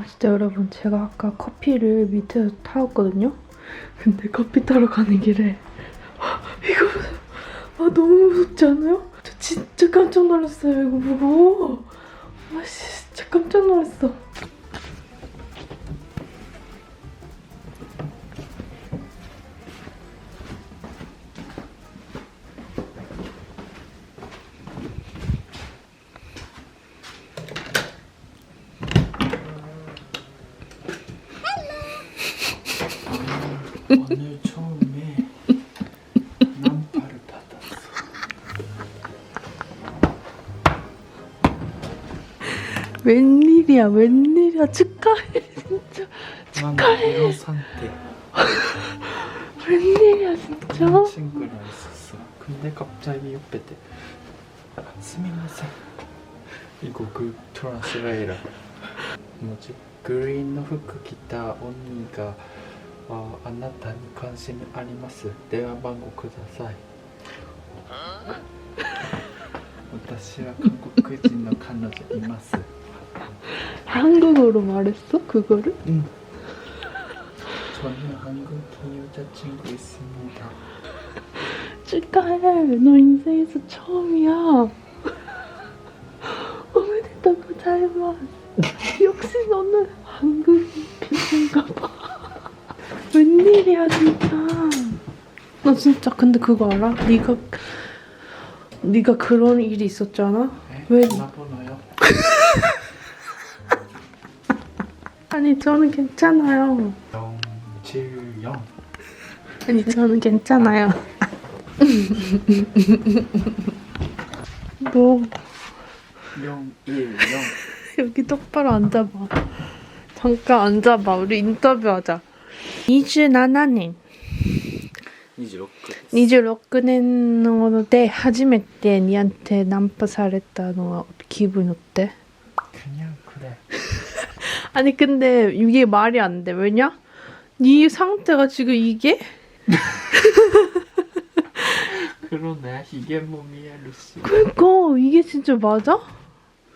진짜 여러분, 제가 아까 커피를 밑에서 타왔거든요? 근데 커피 타러 가는 길에 이거 보세요. 너무 무섭지 않아요? 저 진짜 깜짝 놀랐어요. 이거 보고. 진짜 깜짝 놀랐어. 오늘 처음에 난파를 받았어. 웬일이야, 웬일이야. 축하해, 진짜. 나는 축하해. 이런 상태. 웬일이야, 진짜. 친구랑 있었어. 근데 갑자기 옆에 대. 스미마셍. 이거 그 트랜스레이터. 뭐지? 그린 の服着た 언니가 あなたに関心あります。電話番号ください。私は韓国人の彼女います。 한국어로 말했어? 그거를? 응. 저는 한국인 여자친구 있습니다. 축하해. 너 인생에서 처음이야. 오메데토 고자이마스. 역시 너는 한국인 피부인가 봐. 웬일이야, 진짜. 너 진짜 근데 그거 알아? 네가 그런 일이 있었잖아? 네? 왜? 전화번호요? 아니, 저는 괜찮아요. 070. 아니, 저는 괜찮아요. 너 010. 여기 똑바로 앉아봐. 잠깐 앉아봐. 우리 인터뷰하자. 27年 26. 26年で初めて니한테ナンパされたのは 기분이 어때? 그냥 그래. 아니 근데 이게 말이 안 돼. 왜냐? 네 상태가 지금 이게? 그러네. 이게 몸이야, 루시. 그러니까 이게 진짜 맞아?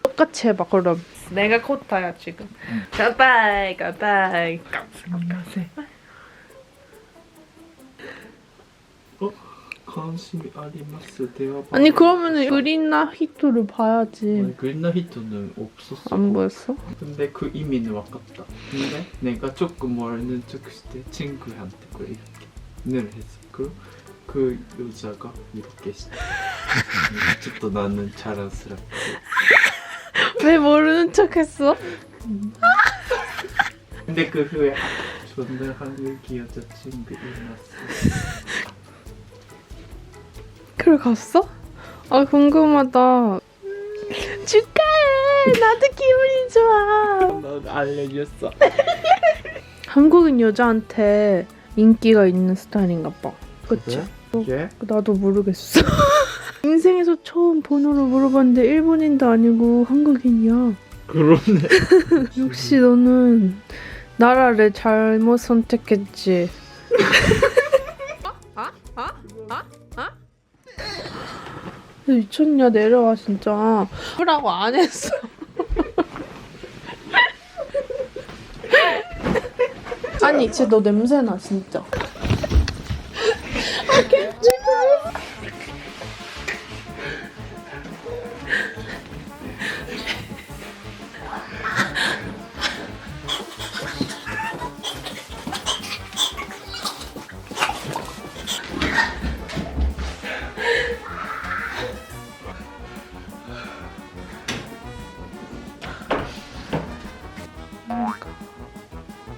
똑같이 해봐 그럼. 내가 코타야 지금. 가바이 가바이. 깜짝깜짝. 관심이 아리마스. 대화 번호. 아니 그러면은 그린나 히토를 봐야지. 그린나 히트는 없었어. 안 보였어? 근데 그 의미는 와갔다. 근데 내가 조금 모르는 척して 친구한테 그 이렇게 늘 했어. 그 여자가 이렇게 좀 나는 자랑스럽고. 왜 모르는 척했어? 근데 그 후에 저는 한국인 여자친구 있었어. 그래 갔어? 아 궁금하다. 축하해. 나도 기분이 좋아. 넌 알려줬어. 한국인 여자한테 인기가 있는 스타일인가 봐. 그치? 예? 나도 모르겠어. 인생에서 처음 번호를 물어봤는데 일본인도 아니고 한국인이야. 그러네. 역시 너는 나라를 잘못 선택했지. 미쳤냐 내려와 진짜. 뭐라고 안 했어. 아니 진짜 너 냄새나 진짜. 괜찮아.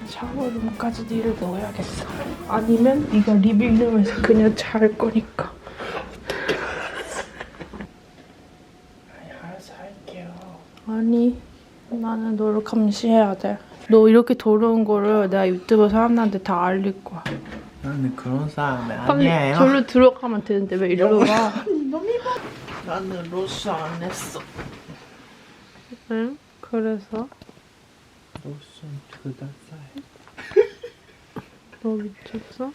샤워룸까지 니를 넣어야겠어. 아니면 네가 리빙룸에서 그냥 잘 거니까. 알아서 할게요. 아니 나는 너를 감시해야 돼. 너 이렇게 더러운 거를 내가 유튜브 사람들한테 다 알릴 거야. 나는 그런 사람이 빨리 아니에요. 절로 들어가면 되는데 왜 이리로 와? 나는 로션 안 했어. 응? 그래서? 로션 그다사이. 너 미쳤어?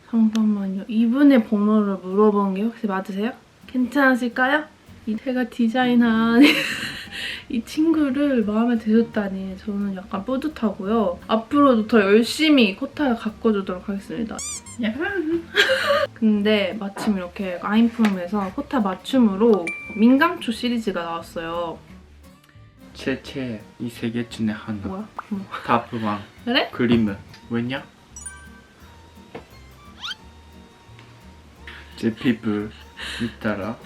잠깐만요. 이분의 번호를 물어본 게 혹시 맞으세요? 괜찮으실까요? 제가 디자인한 이 친구를 마음에 드셨다니 저는 약간 뿌듯하고요. 앞으로도 더 열심히 코타를 가꿔주도록 하겠습니다. 근데 마침 이렇게 아임프롬에서 코타 맞춤으로 민감초 시리즈가 나왔어요. 제 이 세 개 중에 하나. 뭐야? 다프왕. 그래? 그림은 왜냐? 제 피부 있다라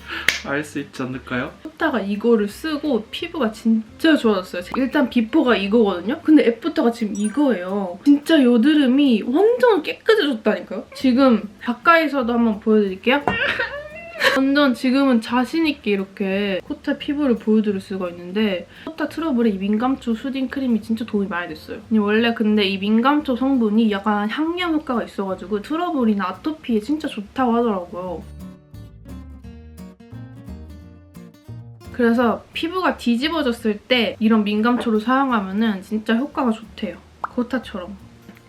알 수 있지 않을까요? 코타가 이거를 쓰고 피부가 진짜 좋아졌어요. 일단 비포가 이거거든요? 근데 애프터가 지금 이거예요. 진짜 여드름이 완전 깨끗해졌다니까요? 지금 가까이서도 한번 보여드릴게요. 완전 지금은 자신있게 이렇게 코타 피부를 보여드릴 수가 있는데 코타 트러블에 이 민감초 수딩 크림이 진짜 도움이 많이 됐어요. 원래 근데 이 민감초 성분이 약간 향량 효과가 있어가지고 트러블이나 아토피에 진짜 좋다고 하더라고요. 그래서 피부가 뒤집어졌을 때 이런 민감초를 사용하면 진짜 효과가 좋대요. 코타처럼.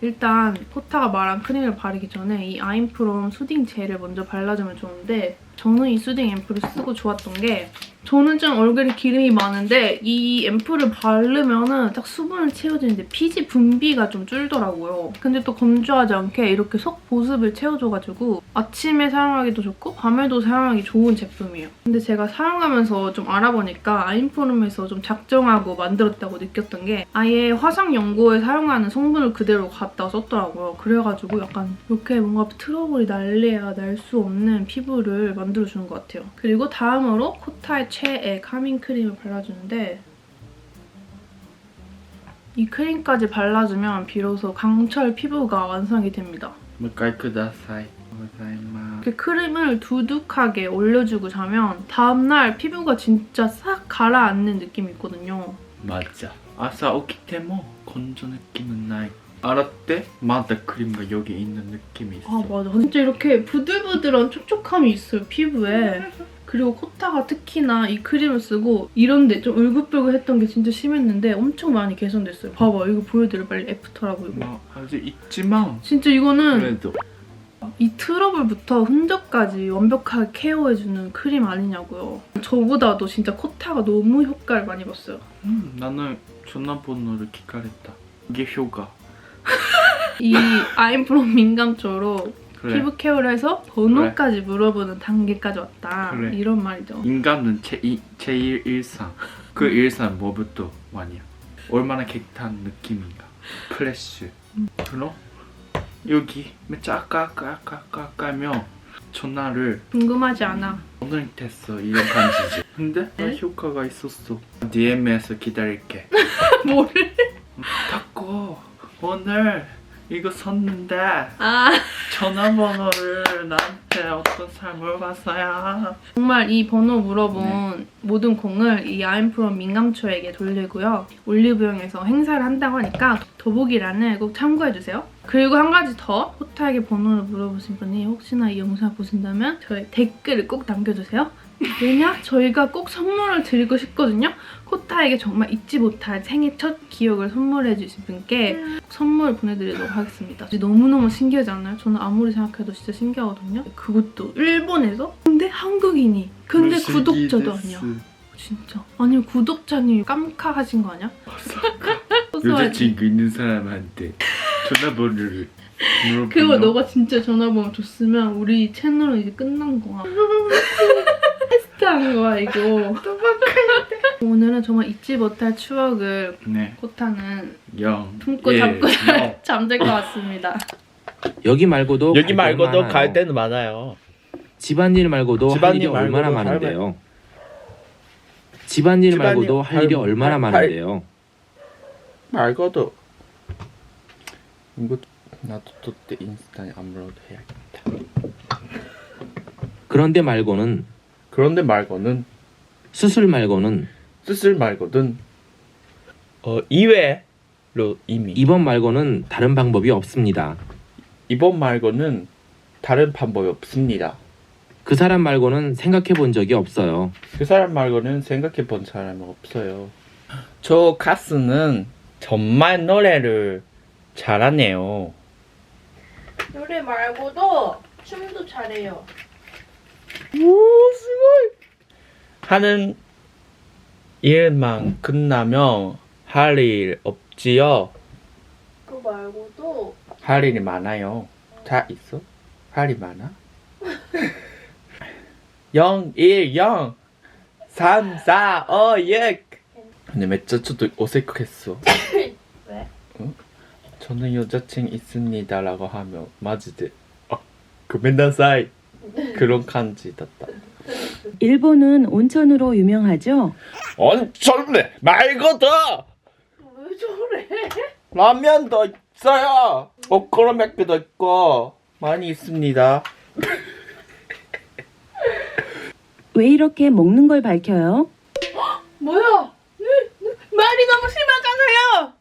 일단 코타가 말한 크림을 바르기 전에 이 아임프롬 수딩 젤을 먼저 발라주면 좋은데 저는 이 수딩 앰플을 쓰고 좋았던 게 저는 좀 얼굴에 기름이 많은데 이 앰플을 바르면은 딱 수분을 채워주는데 피지 분비가 좀 줄더라고요. 근데 또 건조하지 않게 이렇게 속 보습을 채워줘가지고 아침에 사용하기도 좋고 밤에도 사용하기 좋은 제품이에요. 근데 제가 사용하면서 좀 알아보니까 아임프롬에서 좀 작정하고 만들었다고 느꼈던 게 아예 화상 연고에 사용하는 성분을 그대로 갖다 썼더라고요. 그래가지고 약간 이렇게 뭔가 트러블이 날래야 날 수 없는 피부를 만들어주는 것 같아요. 그리고 다음으로 코타의 최애 카밍 크림을 발라주는데 이 크림까지 발라주면 비로소 강철 피부가 완성이 됩니다. 무카이 쿠다사이. 고자이마스. 이렇게 크림을 두둑하게 올려주고 자면 다음날 피부가 진짜 싹 가라앉는 느낌이 있거든요. 맞아. 아사 오키테모 건조 느낌은 나이. 알았대? 맞다. 크림가 여기 있는 느낌이 있어. 아 맞아. 진짜 이렇게 부들부들한 촉촉함이 있어요 피부에. 그리고 코타가 특히나 이 크림을 쓰고 이런데 좀 울긋불긋했던 게 진짜 심했는데 엄청 많이 개선됐어요. 봐봐 이거 보여드려 빨리 애프터라고 이거. 뭐 아직 있지만 진짜 이거는 그래도 이 트러블부터 흔적까지 완벽하게 케어해주는 크림 아니냐고요. 저보다도 진짜 코타가 너무 효과를 많이 봤어요. 나는 전화번호를 기다렸다. 이게 효과. 이 아임프롬 민감초로 그래. 피부 케어를 해서 번호까지 물어보는 단계까지 왔다. 그래. 이런 말이죠. 인간은 제일 일상. 그 일상 뭐부터 많이야? 얼마나 깨끗한 느낌인가. 플래시. 그럼 여기 아까 하며 전화를 궁금하지 않아. 오늘 됐어 이런感じ. 근데 나 효과가 있었어. DM에서 기다릴게. 뭐를? 닫고 오늘 이거 샀는데 아 전화번호를 나한테 어떤 사람 물어봤어요. 정말 이 번호 물어본 모든 공을 이 아임프롬 민감초에게 돌리고요. 올리브영에서 행사를 한다고 하니까 더보기란을 꼭 참고해주세요. 그리고 한 가지 더 코타에게 번호를 물어보신 분이 혹시나 이 영상을 보신다면 저희 댓글을 꼭 남겨주세요. 왜냐? 저희가 꼭 선물을 드리고 싶거든요. 코타에게 정말 잊지 못할 생애 첫 기억을 선물해주신 분께 선물 보내드리도록 하겠습니다. 너무너무 신기하지 않나요? 저는 아무리 생각해도 진짜 신기하거든요. 그것도 일본에서? 근데 한국인이. 근데 구독자도 아니야. 진짜. 아니 구독자님 깜카하신 거 아니야? 여자친구 있는 사람한테 전화번호를 물어보면 그거 너가 진짜 전화번호 줬으면 우리 채널은 이제 끝난 거야. 테스트한 거야 이거. 오늘은 정말 잊지 못할 추억을 코타는 품고 잡고 잠들 것 같습니다. 여기 말고도 갈 때는 많아요. 집안일 말고도 할 일이 얼마나 많은데요. 집안일 말고도 할 일이 얼마나 많은데요. 말고도 이거 나도 또 인스타에 업로드 해야겠다. 그런데 말고는 수술 말고는 이외로 이미 입원 말고는 다른 방법이 없습니다. 이번 말고는 다른 방법이 없습니다. 그 사람 말고는 생각해 본 적이 없어요. 그 사람 말고는 생각해 본 사람은 없어요. 저 가수는 정말 노래를 잘하네요. 노래 말고도 춤도 잘해요. 하는 일만 끝나면 할 일 없지요? 그거 말고도 할 일이 많아요. 다 있어? 할 일 많아? 0, 1, 0, 3, 4, 5, 6. 근데 진짜 좀 어색했어. 왜? 어? 저는 여자친 있습니다라고 하면 마지대 고멘나사이 그런 간지였다. 일본은 온천으로 유명하죠. 온천래 말고도 왜 저래? 라면도 있어요. 오코노미야끼도 있고 많이 있습니다. 왜 이렇게 먹는 걸 밝혀요? 뭐야? 말이 너무 심하잖아요.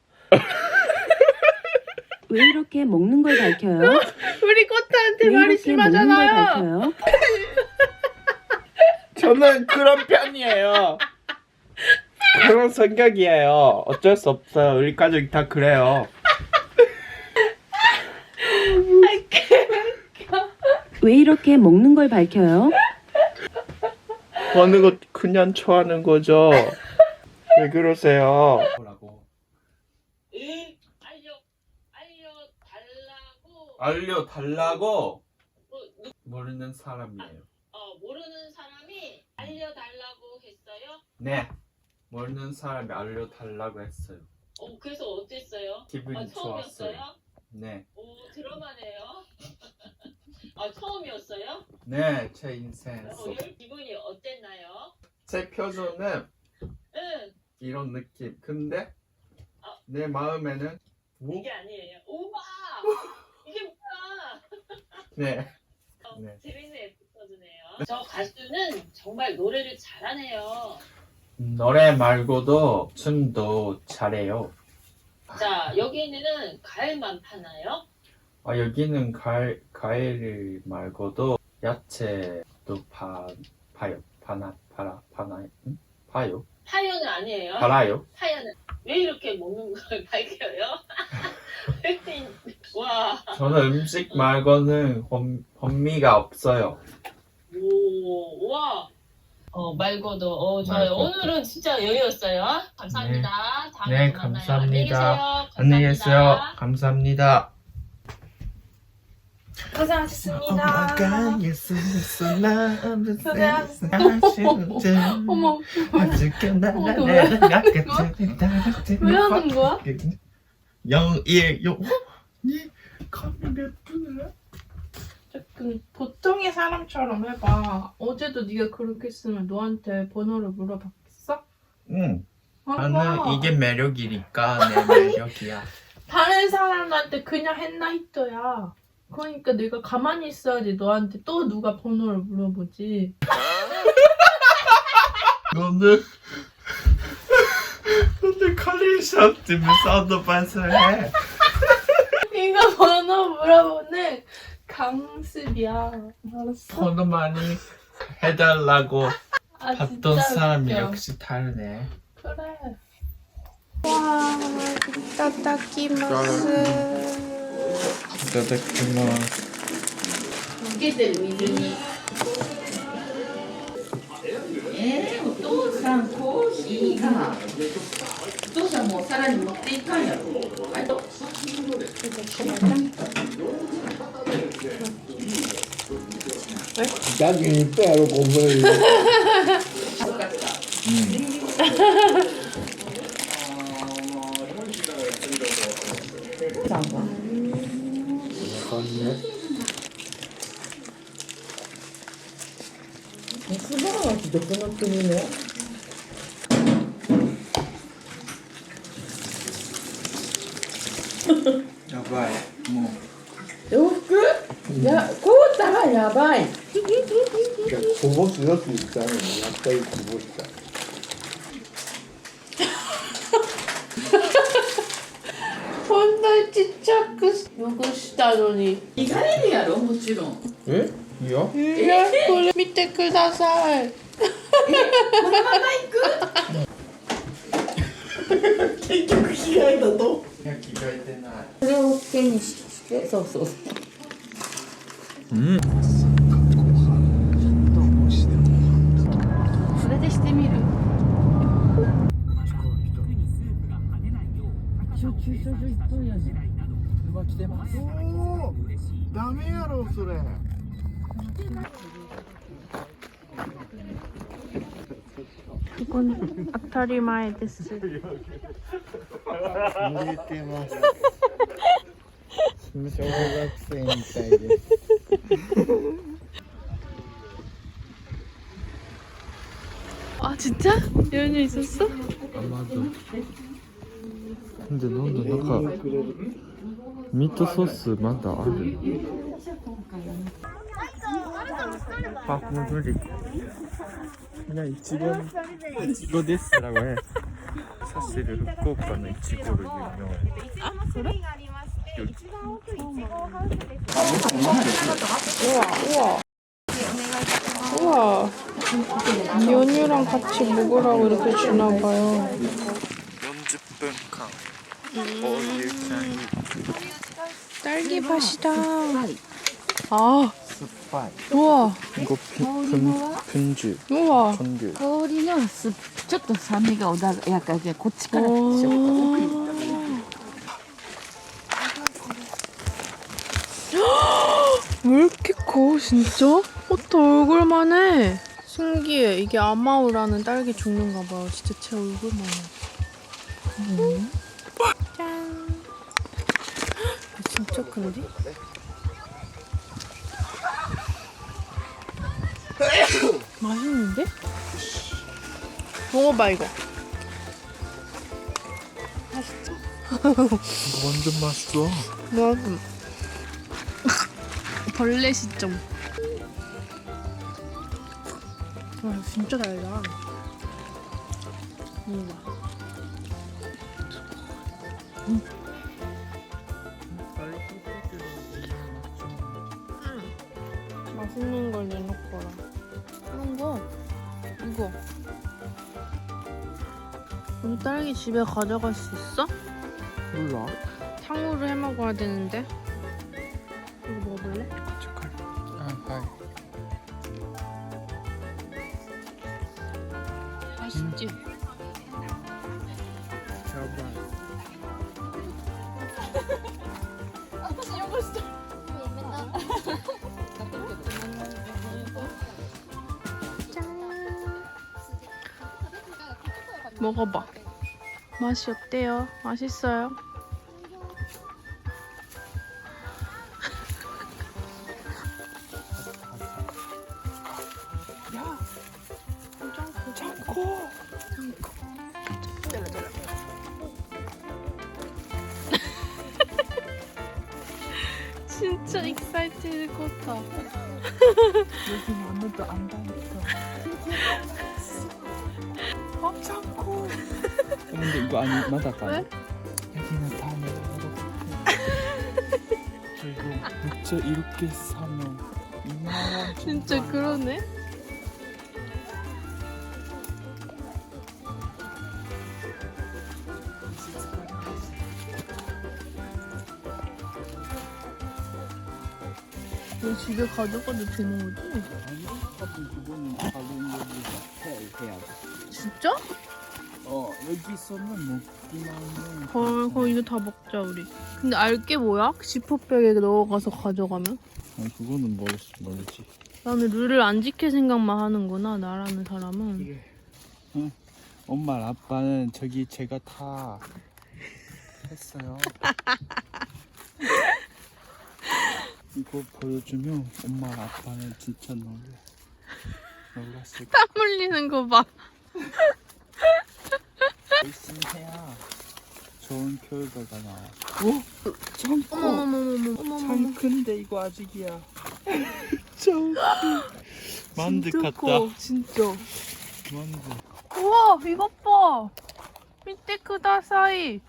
왜 이렇게 먹는 걸 밝혀요? 우리 꽃한테 왜 말이 이렇게 먹는 걸 심하잖아요. 밝혀요? 저는 그런 편이에요. 그런 성격이에요. 어쩔 수 없어요. 우리 가족이 다 그래요. 왜 이렇게 먹는 걸 밝혀요? 어느 것 그냥 좋아하는 거죠. 왜 그러세요? 뭐라고? 알려달라고 모르는 사람이에요. 모르는 사람이 알려달라고 했어요? 네. 모르는 사람이 알려달라고 했어요. 그래서 어땠어요? 기분이 좋았어요. 처음이었어요? 네. 드라마네요. 처음이었어요? 네, 제 인생에서. 기분이 어땠나요? 제 표정은 응, 이런 느낌. 근데 아. 내 마음에는 이게 아니에요. 우와! 이게 뭐야? 네. 네. 재밌는 에피소드네요. 저 가수는 정말 노래를 잘하네요. 노래 말고도 춤도 잘해요. 자, 여기는 과일만 파나요? 여기는 과일 말고도 야채도 파요. 파나요? 응? 파요? 파요는 아니에요. 팔아요? 파요는 왜 이렇게 먹는 걸 밝혀요? 와, 저는 음식 말고는 혼미가 없어요. 오, 와. 말고도 좋아요. 말고도. 오늘은 진짜 여유였어요. 감사합니다. 다음에 네, 또 만나요. 감사합니다. 안녕히 계세요. 안녕히 계세요. 감사합니다. 고생하셨습니다. 어머, 왜 하는 거야? 0, 1, 6. 카메라 몇 분이야? 조금 보통의 사람처럼 해봐. 어제도 네가 그렇게 했으면 너한테 번호를 물어봤겠어? 응. 해봐. 나는 이게 매력이니까 내 매력이야. 다른 사람한테 그냥 했나 히터야. 그러니까 내가 가만히 있어야지 너한테 또 누가 번호를 물어보지. 너는 칼리샵 집에서 어드바이스를 해. 네가 번호 물어보는 강습이야. 알았어? 번호 많이 해달라고 봤던 진짜 사람이 웃겨. 역시 다르네. 그래. 와, 이따다키마스. いただきます。つけてる水に。お父さんコーヒーが。お父さんもお皿に持っていかんやろ。はい、どうぞ。 자기 빼로 공부를やばい。もう。こぼすよって言ったのにやっぱりこぼした。こんなにちっちゃく残したのに。行かれるやろ、もちろん。え？いいよ。これ見てください。このまま行く。結局着替えたと。いや着替えてない。これを手にして、そうそう。うん。それでしてみる。おーダメやろそれ 이건 아타리마에 데스. 濡れてます小学生みたいです 아 진짜? 연유 있었어? 근데 너는 뭔가 미트 소스 맛다 아る あ、もう無理いや、いちごです라고 해 사실福岡のいちご로 유명해 우와. 연유랑 같이 먹으라고 이렇게 주나봐요. 40分間 all you can eat 딸기 밭이다. 아, 酸っぱい 우와, 이거 분주 우와. 전류 香りのちょっと酸味が穏やかでこっちからしようか。 왜 이렇게 커, 진짜? 어떤 얼굴만 해. 신기해. 이게 아마우라는 딸기 종류인가 봐요. 진짜 제 얼굴만 해. 짠. 진짜 큰데? 맛있는데? 먹어봐, 이거. 완전 맛있어 뭐야? 벌레 시점. 와 진짜 달다. 먹어봐. 맛있는 걸 내놓거라. 그런 거 이거. 우리 딸기 집에 가져갈 수 있어? 몰라 탕후루 해 먹어야 되는데. 이거 먹어볼래? 축하해 아, 맛있지? 제발 먹어봐. 맛이 어때요? 맛있어요? 진짜 익사이티드 같아. 여기는 아무도 안 다녔어 엄청 커 근데 이거 아니 맞았다 왜? 여기는 다 내가 먹었고 그리고 진짜 이렇게 사면 2만원 진짜 그러네. 너 집에 가져가도 되는 거지? 그거는 바로 해야 돼 진짜? 여기서는 먹기만 해 헐, 그럼 이거 다 먹자 우리. 근데 알게 뭐야? 지퍼백에 넣어가서 가져가면? 아니 그거는 모르지 나는 룰을 안 지킬 생각만 하는구나, 나라는 사람은. 그래 엄마 아빠는 저기 제가 다 했어요 이거 보여주면 엄마 아빠는 진짜 놀랐을 거야 땀 흘리는 거 봐. 열심히 해야 좋은 결과가 나와 어머머머머머. 큰데 이거 아직이야 참 만두 진짜 같다 커, 진짜. 만두 우와, 이것 봐. 밑에 크다사이. 야,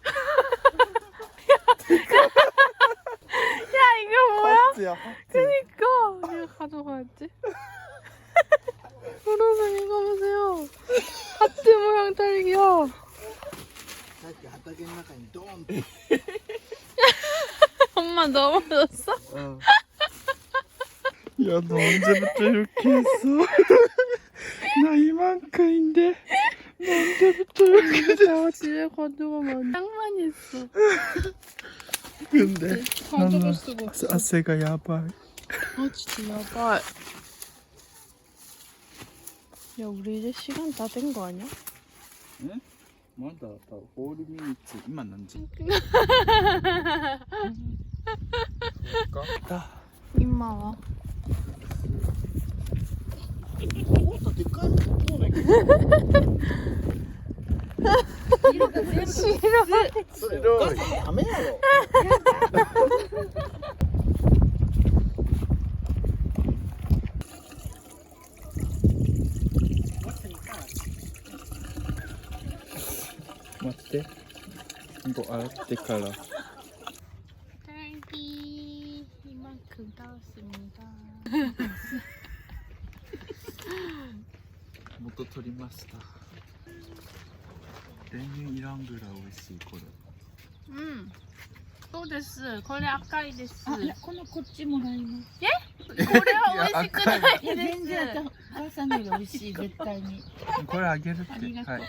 이거 뭐야? 하트야 하트 그니까 이거 가져가야지. 여러분 이거 보세요. 하트 모양 딸기야. さっき畑の中にドーンって 엄마 넘어졌어? 야, 너 언제부터 이렇게 했어? 나 이만큼인데 너 언제부터 이렇게 됐어? 집에 가져가면 짱 많이 했어. 근데 가져갈 수가 없어. 아세가 야바이. 아 진짜 야발. 야 우리 이제 시간 다 된 거 아니야? まだホールミニッツ今何時？ 임마 와. もっとでかいのどうだっけ白い。ダメやろ待って。이거洗ってから。 딸기 이만큼 따왔습니다. 元取りました練乳いらんぐらい美味しいこれそうです。これ赤いです。あ、いや、このこっちもらいます。これは美味しくないいや、です。全然あかん。お母さんのより美味しい、絶対に。これあげるってありがとうはい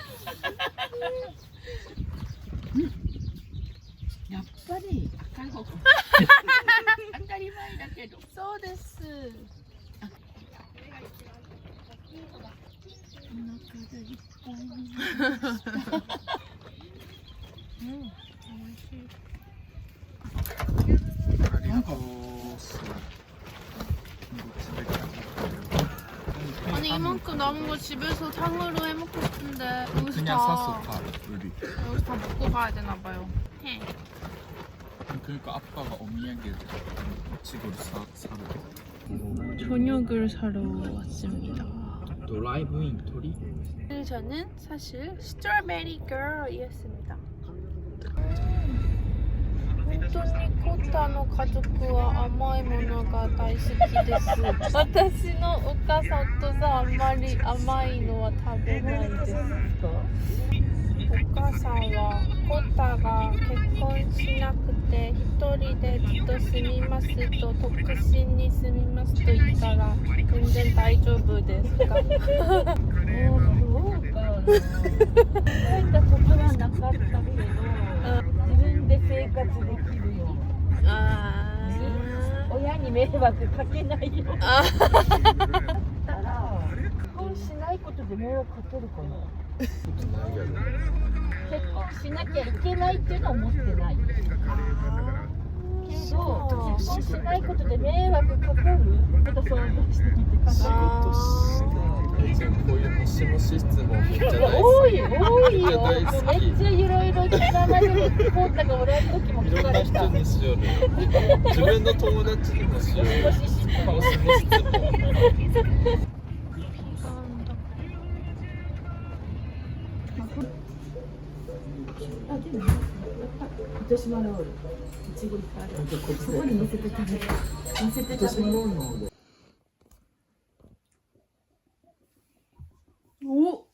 やっぱり赤い方が当たり前だけど。そうです。お腹がいっぱいになりました。ありがとう아니 이만큼 남은 거 집에서 탕으로 해 먹고 싶은데 여기서 그냥 다 사서 가 우리 여기서 다 먹고 가야 되나 봐요. 해. 그러니까 아빠가 어미야게 이치고를 사러 저녁을 사러 왔습니다. 드라이브인 토리? 저는 사실 스트로베리 걸이었습니다. 本当にコタの家族は甘いものが大好きです。私のお母さんとさあんまり甘いのは食べないですか？お母さんはコタが結婚しなくて一人でずっと住みますと独身に住みますと言ったら全然大丈夫ですか？そうかな。書いたことはなかったけど、自分で生活できるよ。親に迷惑かけないよ。だったら結婚しないことで迷惑かけるかな。結婚しなきゃいけないっていうのは思ってない。けど結婚しないことで迷惑かかる。また想像してみてください。こういうもしもし質問めっちゃ大好多いよ。めっきちゃいろいろ今までのコータがおらん時もいろんな聞かれた。人にしよる自分の友達にもしよるもし質問。もしも質問私もロール。いちごいっぱいある。そこに乗せて食べる。乗せて食べる。 오!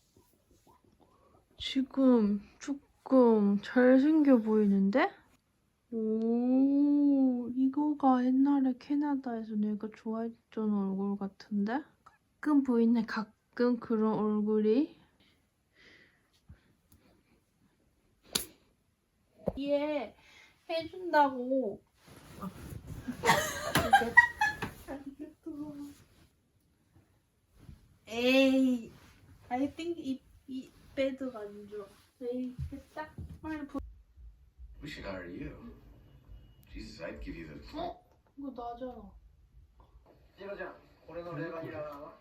지금 조금 잘생겨 보이는데? 오, 이거가 옛날에 캐나다에서 내가 좋아했던 얼굴 같은데? 가끔 보이네, 가끔 그런 얼굴이. 얘 해준다고. 에이. I think 이 배드가 안 좋아. 에이, 됐다. 빨리 보. We should hire you. Jesus, I'd give you the. 어? 이거 나잖아. ジロちゃんこれのレバニラは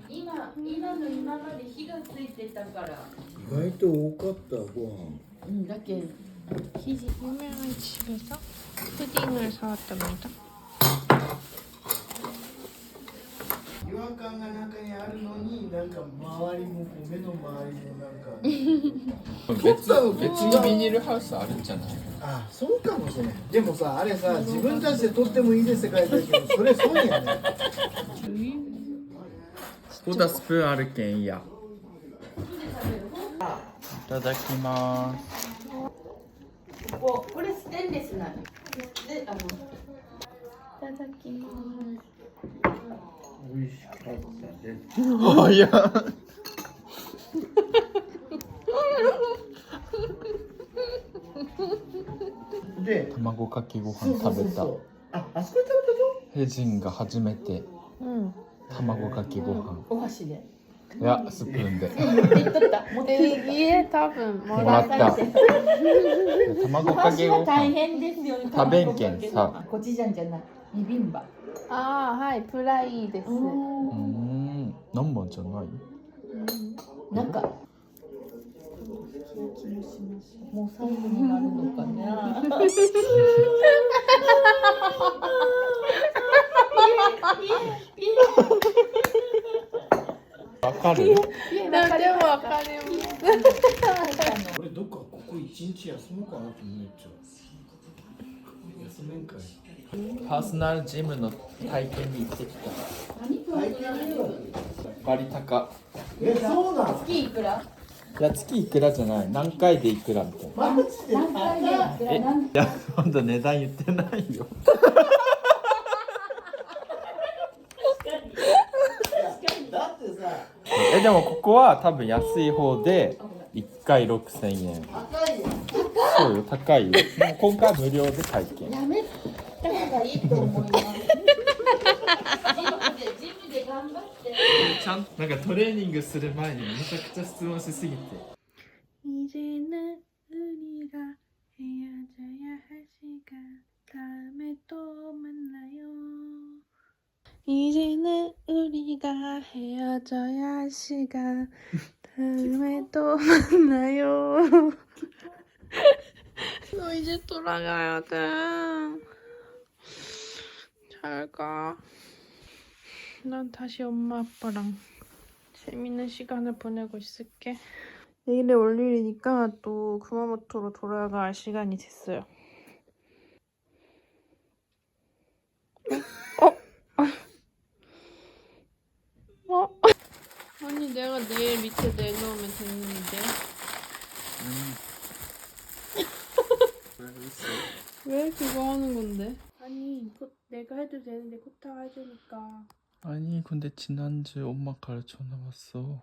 今まで火がついてたから。意外と多かったご飯だけ。 유명한 집에서 푸딩을 사왔답니다. 違和感が中にあるのになんか周りもこう目の周りもなんか別にビニールハウスあるんじゃないあそうかもしれないでもさあれさ自分たちで取ってもいいですって書いてあるけどそれ損やねコタスプーンあるけんいやいただきますこれステンレスなの。で、いただきます。美味しかったです 뭐야?で 卵かけご飯そうそう食べた。そうそうあそこで食べたぞヘジンが初めてうん卵かけご飯。お箸でいや、スプーンで。言っとった持ってきて家多分ももらった。お卵かけ箸はご大飯。変ですよね食べんけんさ。コチュジャンじゃないビビンバああはいプライです何番じゃない？なんかもう最後になるのかなわかる？でも分かります俺どっかここ一日休もうかなと思っちゃう休めんかいパーソナルジムの体験に行ってきた。バリ高。そうなの月いくらいや、月いくらじゃない。何回でいくらみたいな。マジで何回でいくらいや、ほんと値段言ってないよ。だってさでもここは多分安い方で1回6000円。高いよそうよ、高いよ。もう今回無料で体験。やめた方がいいと思いますジムで頑張ってちゃんなんかトレーニングする前にめちゃくちゃ質問しすぎて。 이제는 우리가 헤어져야 할 시간 다음에 또 만나요 이제는 우리가 헤어져야 할 시간 다음에 또 만나요 너 이제 돌아가야 돼 잘 가. 난 다시 엄마 아빠랑 재밌는 시간을 보내고 있을게. 내일이 월요일이니까 또 구마모토로 돌아갈 시간이 됐어요. 아니 내가 내일 밑에 내놓으면 됐는데. 왜 그거 하는 건데? 아니 내가 해도 되는데 코타가 해주니까. 아니 근데 지난주 엄마가 전화 왔어.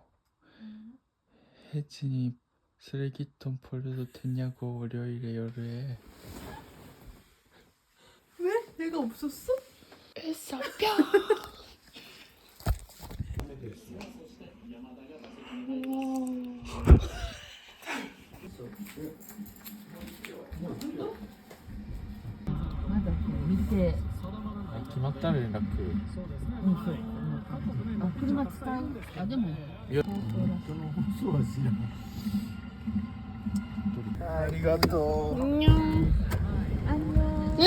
혜진이 쓰레기통 버려도 되냐고 월요일에 열에. 왜? 내가 없었어? 뺏어뼈. 밑에決まったら 連絡. 아車使うあでもありがとう 안녕. バ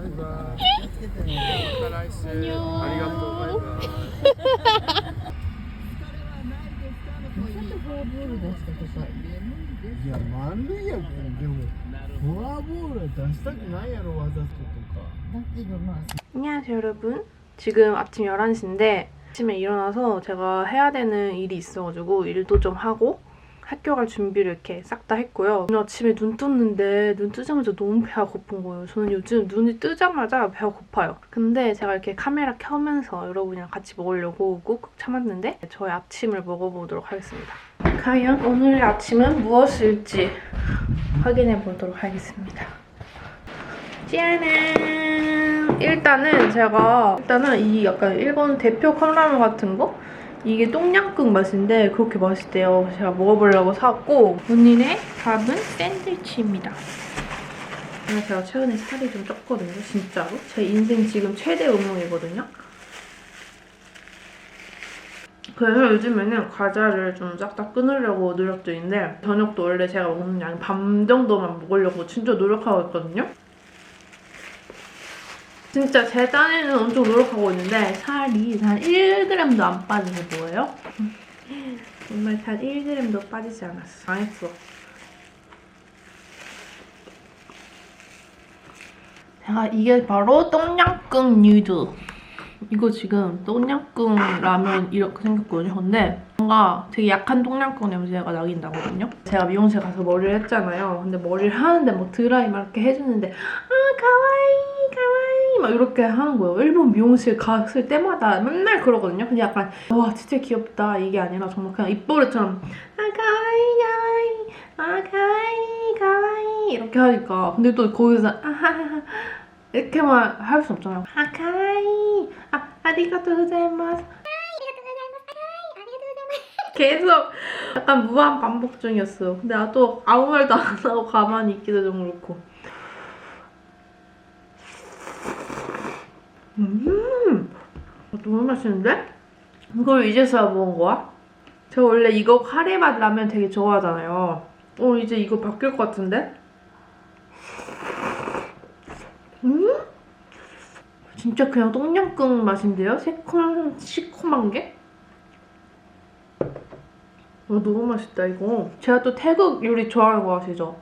イバイ気をつけてねまた来週 안녕. ありがとうバイバイフォアボール出したとかいや満塁やもんでもフォアボールは出したくないやろわざととかだけどまあ 안녕하세요 여러분. 지금 아침 11시인데 아침에 일어나서 제가 해야 되는 일이 있어가지고 일도 좀 하고 학교 갈 준비를 이렇게 싹 다 했고요. 오늘 아침에 눈 떴는데 눈 뜨자마자 너무 배가 고픈 거예요. 저는 요즘 눈이 뜨자마자 배가 고파요. 근데 제가 이렇게 카메라 켜면서 여러분이랑 같이 먹으려고 꾹꾹 참았는데 저의 아침을 먹어보도록 하겠습니다. 과연 오늘의 아침은 무엇일지 확인해 보도록 하겠습니다. 짜란! 일단은 이 약간 일본 대표 컵라면 같은 거? 이게 똥냥꿍 맛인데 그렇게 맛있대요. 제가 먹어보려고 사왔고 본인의 밥은 샌드위치입니다. 제가 최근에 살이 좀 쪘거든요. 진짜로. 제 인생 지금 최대 운동이거든요. 그래서 요즘에는 과자를 좀 싹 다 끊으려고 노력 중인데 저녁도 원래 제가 먹는 양이 반 정도만 먹으려고 진짜 노력하고 있거든요. 진짜 제 딴에는 엄청 노력하고 있는데 살이 한 1g도 안 빠지는 거예요. 정말 단 1g도 빠지지 않았어. 망했어. 이게 바로 똥냥꿍 뉴드. 이거 지금 똥냥꿍 라면 이렇게 생겼거든요. 근데 뭔가 되게 약한 똥냥꿍 냄새가 나긴 나거든요. 제가 미용실 가서 머리를 했잖아요. 근데 머리를 하는데 뭐 드라이 막 이렇게 해주는데 가와이 가와이 막 이렇게 하는 거예요. 일본 미용실 갔을 때마다 맨날 그러거든요. 근데 약간 와 진짜 귀엽다 이게 아니라 정말 그냥 입버릇처럼 가와이 가와이 가와이 가와이 이렇게 하니까 근데 또 거기서 아하하 이렇게만 할 수 없잖아요. 가와이 아리가또 고자이마스 계속 약간 무한 반복 중이었어요. 근데 나도 아무 말도 안 하고 가만히 있기도 좀 그렇고. 너무 맛있는데? 이걸 이제서야 먹은 거야? 저 원래 이거 카레맛 라면 되게 좋아하잖아요. 이제 이거 바뀔 것 같은데? 진짜 그냥 똥냥꿍 맛인데요? 시큼한 게? 너무 맛있다 이거. 제가 또 태국 요리 좋아하는 거 아시죠?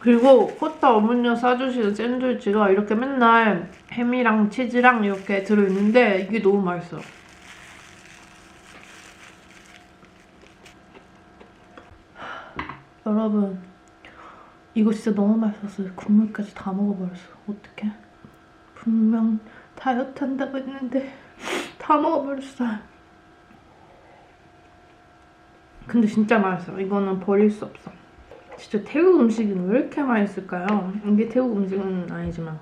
그리고 코타 어머니가 싸주시는 샌드위치가 이렇게 맨날 햄이랑 치즈랑 이렇게 들어있는데 이게 너무 맛있어요. 여러분 이거 진짜 너무 맛있었어요. 국물까지 다 먹어버렸어. 어떡해. 분명 다이어트 한다고 했는데 다 먹어버렸어요. 근데 진짜 맛있어요. 이거는 버릴 수 없어. 진짜 태국 음식은 왜 이렇게 맛있을까요? 이게 태국 음식은 아니지만.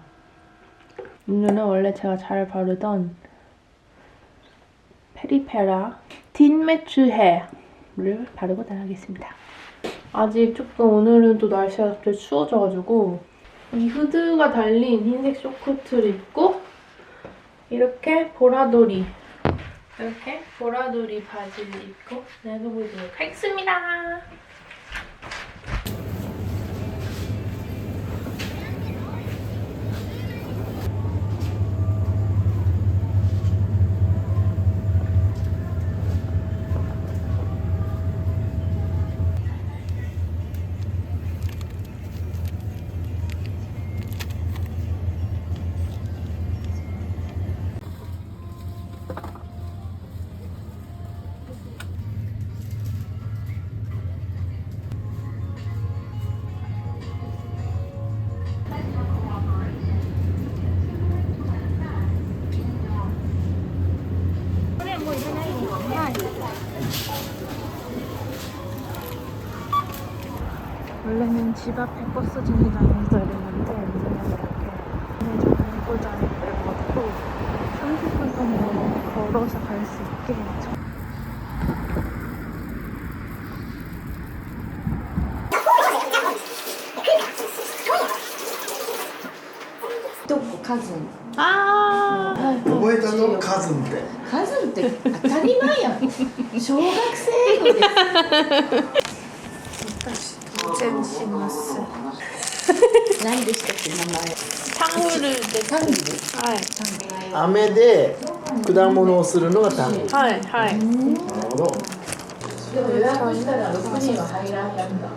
오늘은 원래 제가 잘 바르던 페리페라 틴매추헤를 바르고 나가겠습니다. 아직 조금 오늘은 또 날씨가 갑자기 추워져가지고 이 후드가 달린 흰색 쇼코트를 입고 이렇게 보라돌이 바지를 입고 나가보도록 하겠습니다. 원래는 집 앞에 버스 정류장에서 이랬는데 오늘 이렇게 정류장에 내려가지고 30분 정도 걸어서 갈 수 있게カズン覚えたのカズンってカズンって当たり前やん小学生英語です何でしたっけ名前タングルでタングル飴で果物をするのがタングルはいなるほどでも予約したら6人は入らんやんだ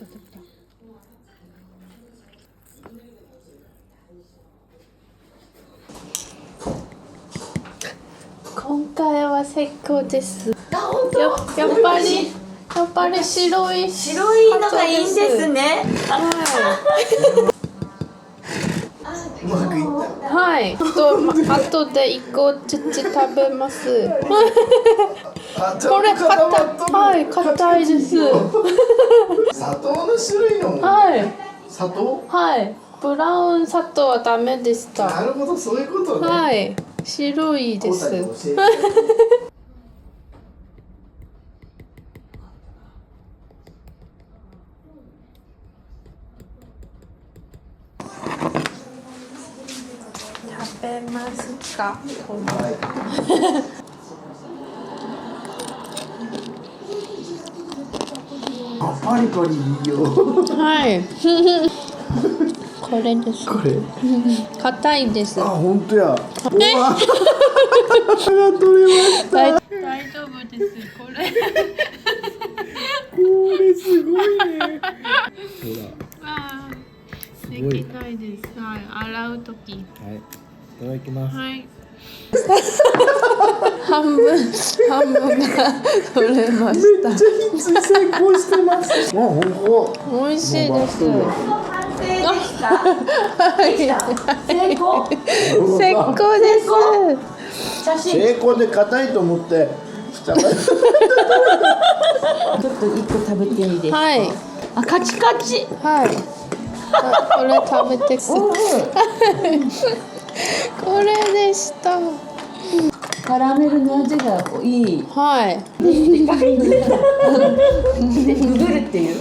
됐다.今回は成功です。やっぱり白いのがいいんですねうまくいったはい。後で1個ずつ食べます。あちょこれっと固まっとるはい硬いです。砂糖の種類のはい砂糖はい。ブラウン砂糖はダメでした。なるほどそういうことねはい。白いです。交代で教えてか。あ、パリパリいいよ。はい。これです。これ。硬いです。あ、本当や。うわ。歯が取れました。大丈夫です。これ。これすごいね。あーできないです。はい。洗うとき。はい。いただきます。はい。半分が取れましめっちゃひっつい成功してます。あ、本当。た。美味しいです。成功成功です。写真成功で硬いと思って。ちょっと一個食べてみて。はい。あ、カチカチ。はい。これ食べてく。これでした。カラメルの味がいい。はい。でググるっていう。